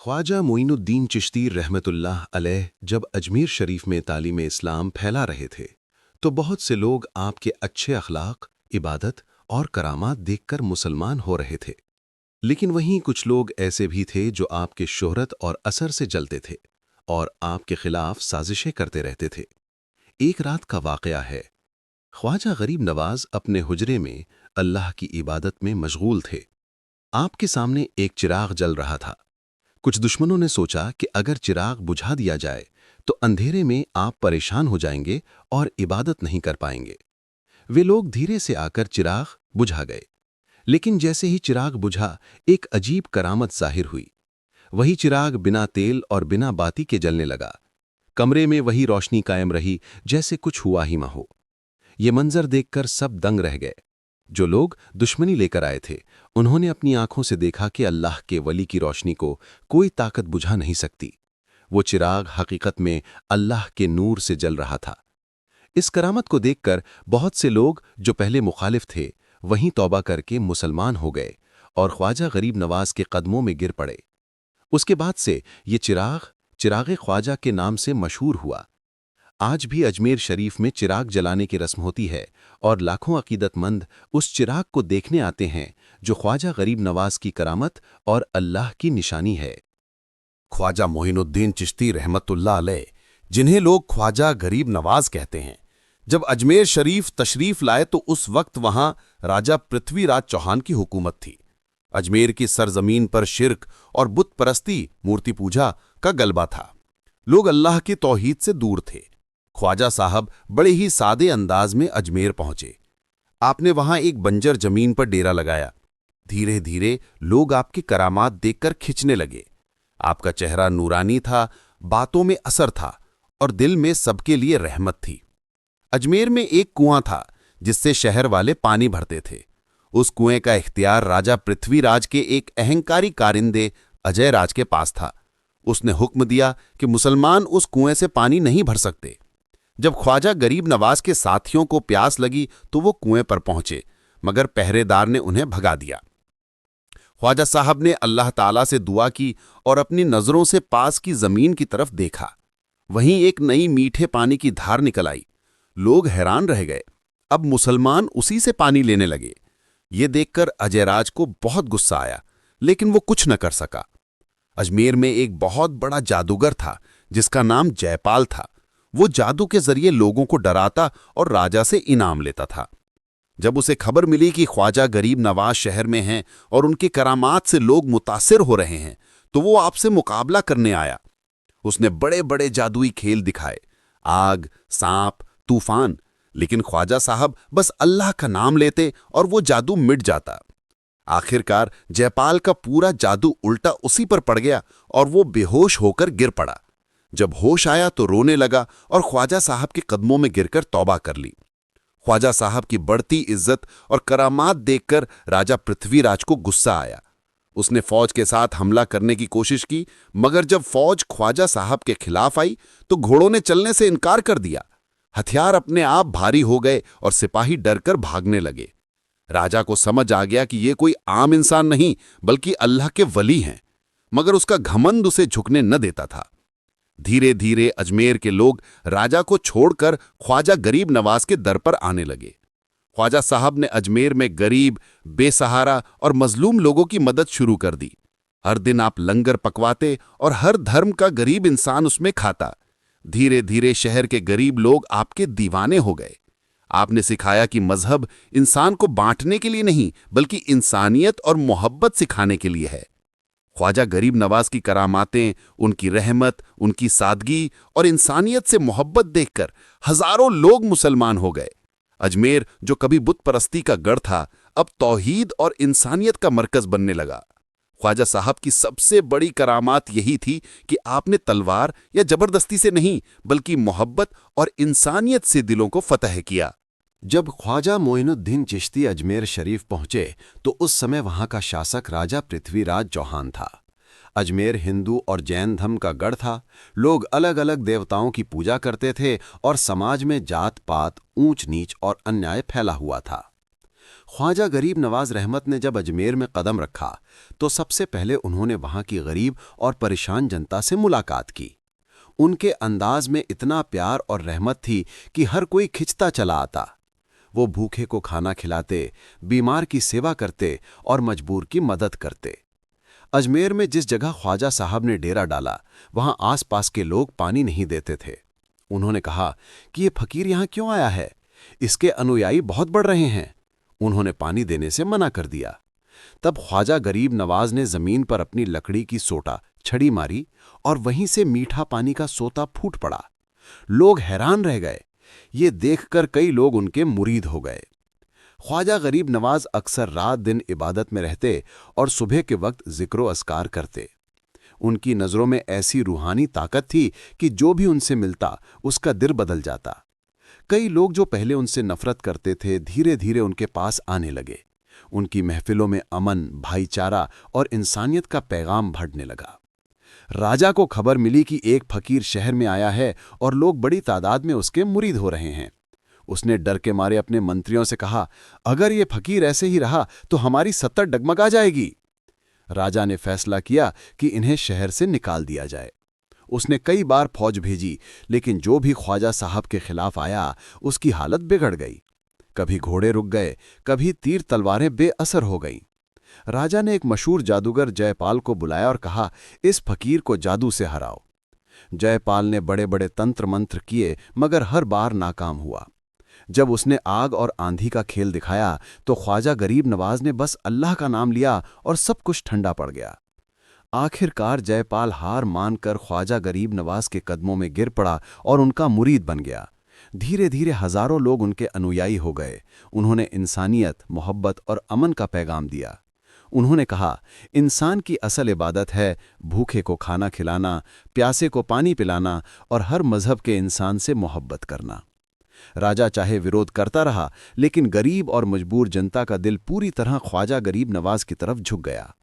ख्वाजा मोइनुद्दीन चिश्ती रहमतुल्लाह अलैह जब अजमेर शरीफ में तालीम इस्लाम फैला रहे थे तो बहुत से लोग आपके अच्छे अखलाक, इबादत और करामात देखकर मुसलमान हो रहे थे। लेकिन वहीं कुछ लोग ऐसे भी थे जो आपके शोहरत और असर से जलते थे और आपके खिलाफ साजिशें करते रहते थे। एक रात का वाकया है। ख्वाजा गरीब नवाज अपने हुजरे में अल्लाह की इबादत में मशगूल थे। आपके सामने एक चिराग जल रहा था। कुछ दुश्मनों ने सोचा कि अगर चिराग बुझा दिया जाए तो अंधेरे में आप परेशान हो जाएंगे और इबादत नहीं कर पाएंगे। वे लोग धीरे से आकर चिराग बुझा गए। लेकिन जैसे ही चिराग बुझा, एक अजीब करामत जाहिर हुई। वही चिराग बिना तेल और बिना बाती के जलने लगा। कमरे में वही रोशनी कायम रही जैसे कुछ हुआ ही ना हो। ये मंजर देखकर सब दंग रह गए। जो लोग दुश्मनी लेकर आए थे उन्होंने अपनी आंखों से देखा कि अल्लाह के वली की रोशनी को कोई ताकत बुझा नहीं सकती। वो चिराग हकीकत में अल्लाह के नूर से जल रहा था। इस करामत को देखकर बहुत से लोग जो पहले मुखालिफ थे वहीं तौबा करके मुसलमान हो गए और ख्वाजा गरीब नवाज के कदमों में गिर पड़े। उसके बाद से ये चिराग ख्वाजा के नाम से मशहूर हुआ। आज भी अजमेर शरीफ में चिराग जलाने की रस्म होती है और लाखों अकीदतमंद उस चिराग को देखने आते हैं जो ख्वाजा गरीब नवाज की करामत और अल्लाह की निशानी है। ख्वाजा मोइनुद्दीन चिश्ती रहमतुल्लाह अलैह, जिन्हें लोग ख्वाजा गरीब नवाज कहते हैं, जब अजमेर शरीफ तशरीफ लाए तो उस वक्त वहां राजा पृथ्वीराज चौहान की हुकूमत थी। अजमेर की सरजमीन पर शिर्क और बुत परस्ती, मूर्ति पूजा का गलबा था। लोग अल्लाह की तौहीद से दूर थे। ख्वाजा साहब बड़े ही सादे अंदाज में अजमेर पहुंचे। आपने वहां एक बंजर जमीन पर डेरा लगाया। धीरे धीरे लोग आपकी करामात देखकर खिंचने लगे। आपका चेहरा नूरानी था, बातों में असर था और दिल में सबके लिए रहमत थी। अजमेर में एक कुआं था जिससे शहर वाले पानी भरते थे। उस कुएं का इख्तियार राजा पृथ्वीराज के एक अहंकारी कारिंदे अजय राज के पास था। उसने हुक्म दिया कि मुसलमान उस कुएं से पानी नहीं भर सकते। जब ख्वाजा गरीब नवाज के साथियों को प्यास लगी तो वो कुएं पर पहुंचे, मगर पहरेदार ने उन्हें भगा दिया। ख्वाजा साहब ने अल्लाह ताला से दुआ की और अपनी नजरों से पास की जमीन की तरफ देखा। वहीं एक नई मीठे पानी की धार निकल आई। लोग हैरान रह गए। अब मुसलमान उसी से पानी लेने लगे। ये देखकर अजयराज को बहुत गुस्सा आया, लेकिन वो कुछ न कर सका। अजमेर में एक बहुत बड़ा जादूगर था जिसका नाम जयपाल था। वो जादू के जरिए लोगों को डराता और राजा से इनाम लेता था। जब उसे खबर मिली कि ख्वाजा गरीब नवाज शहर में हैं और उनकी करामात से लोग मुतासिर हो रहे हैं, तो वो आपसे मुकाबला करने आया। उसने बड़े बड़े जादुई खेल दिखाए, आग, सांप, तूफान, लेकिन ख्वाजा साहब बस अल्लाह का नाम लेते और वो जादू मिट जाता। आखिरकार जयपाल का पूरा जादू उल्टा उसी पर पड़ गया और वो बेहोश होकर गिर पड़ा। जब होश आया तो रोने लगा और ख्वाजा साहब के कदमों में गिरकर तौबा कर ली। ख्वाजा साहब की बढ़ती इज्जत और करामात देखकर राजा पृथ्वीराज को गुस्सा आया। उसने फौज के साथ हमला करने की कोशिश की, मगर जब फौज ख्वाजा साहब के खिलाफ आई तो घोड़ों ने चलने से इनकार कर दिया। हथियार अपने आप भारी हो गए और सिपाही डरकर भागने लगे। राजा को समझ आ गया कि ये कोई आम इंसान नहीं बल्कि अल्लाह के वली हैं, मगर उसका घमंड उसे झुकने न देता था। धीरे धीरे अजमेर के लोग राजा को छोड़कर ख्वाजा गरीब नवाज के दर पर आने लगे। ख्वाजा साहब ने अजमेर में गरीब, बेसहारा और मजलूम लोगों की मदद शुरू कर दी। हर दिन आप लंगर पकवाते और हर धर्म का गरीब इंसान उसमें खाता। धीरे धीरे शहर के गरीब लोग आपके दीवाने हो गए। आपने सिखाया कि मजहब इंसान को बांटने के लिए नहीं बल्कि इंसानियत और मोहब्बत सिखाने के लिए है। ख्वाजा गरीब नवाज की करामातें, उनकी रहमत, उनकी सादगी और इंसानियत से मोहब्बत देखकर हजारों लोग मुसलमान हो गए। अजमेर, जो कभी बुत परस्ती का गढ़ था, अब तौहीद और इंसानियत का मरकज बनने लगा। ख्वाजा साहब की सबसे बड़ी करामात यही थी कि आपने तलवार या जबरदस्ती से नहीं बल्कि मोहब्बत और इंसानियत से दिलों को फतह किया। जब ख्वाजा मोइनुद्दीन चिश्ती अजमेर शरीफ पहुंचे तो उस समय वहां का शासक राजा पृथ्वीराज चौहान था। अजमेर हिंदू और जैन धर्म का गढ़ था। लोग अलग अलग देवताओं की पूजा करते थे और समाज में जात पात, ऊंच नीच और अन्याय फैला हुआ था। ख्वाजा गरीब नवाज रहमत ने जब अजमेर में कदम रखा तो सबसे पहले उन्होंने वहां की गरीब और परेशान जनता से मुलाकात की। उनके अंदाज में इतना प्यार और रहमत थी कि हर कोई खिंचता चला आता। वो भूखे को खाना खिलाते, बीमार की सेवा करते और मजबूर की मदद करते। अजमेर में जिस जगह ख्वाजा साहब ने डेरा डाला वहां आसपास के लोग पानी नहीं देते थे। उन्होंने कहा कि ये फकीर यहां क्यों आया है, इसके अनुयायी बहुत बढ़ रहे हैं। उन्होंने पानी देने से मना कर दिया। तब ख्वाजा गरीब नवाज ने जमीन पर अपनी लकड़ी की सोटा छड़ी मारी और वहीं से मीठा पानी का सोता फूट पड़ा। लोग हैरान रह गए। ये देखकर कई लोग उनके मुरीद हो गए। ख्वाजा गरीब नवाज अक्सर रात दिन इबादत में रहते और सुबह के वक्त जिक्रो अस्कार करते। उनकी नज़रों में ऐसी रूहानी ताकत थी कि जो भी उनसे मिलता उसका दिल बदल जाता। कई लोग जो पहले उनसे नफरत करते थे धीरे धीरे उनके पास आने लगे। उनकी महफिलों में अमन, भाईचारा और इंसानियत का पैगाम भरने लगा। राजा को खबर मिली कि एक फकीर शहर में आया है और लोग बड़ी तादाद में उसके मुरीद हो रहे हैं। उसने डर के मारे अपने मंत्रियों से कहा, अगर ये फकीर ऐसे ही रहा तो हमारी सत्ता डगमगा जाएगी। राजा ने फैसला किया कि इन्हें शहर से निकाल दिया जाए। उसने कई बार फौज भेजी, लेकिन जो भी ख्वाजा साहब के खिलाफ आया उसकी हालत बिगड़ गई। कभी घोड़े रुक गए, कभी तीर तलवारें बेअसर हो गईं। राजा ने एक मशहूर जादूगर जयपाल को बुलाया और कहा, इस फकीर को जादू से हराओ। जयपाल ने बड़े बड़े तंत्र मंत्र किए मगर हर बार नाकाम हुआ। जब उसने आग और आंधी का खेल दिखाया तो ख्वाजा गरीब नवाज ने बस अल्लाह का नाम लिया और सब कुछ ठंडा पड़ गया। आखिरकार जयपाल हार मानकर ख्वाजा गरीब नवाज के कदमों में गिर पड़ा और उनका मुरीद बन गया। धीरे धीरे हजारों लोग उनके अनुयायी हो गए। उन्होंने इंसानियत, मोहब्बत और अमन का पैगाम दिया। उन्होंने कहा, इंसान की असल इबादत है भूखे को खाना खिलाना, प्यासे को पानी पिलाना और हर मजहब के इंसान से मोहब्बत करना। राजा चाहे विरोध करता रहा, लेकिन गरीब और मजबूर जनता का दिल पूरी तरह ख्वाजा गरीब नवाज की तरफ झुक गया।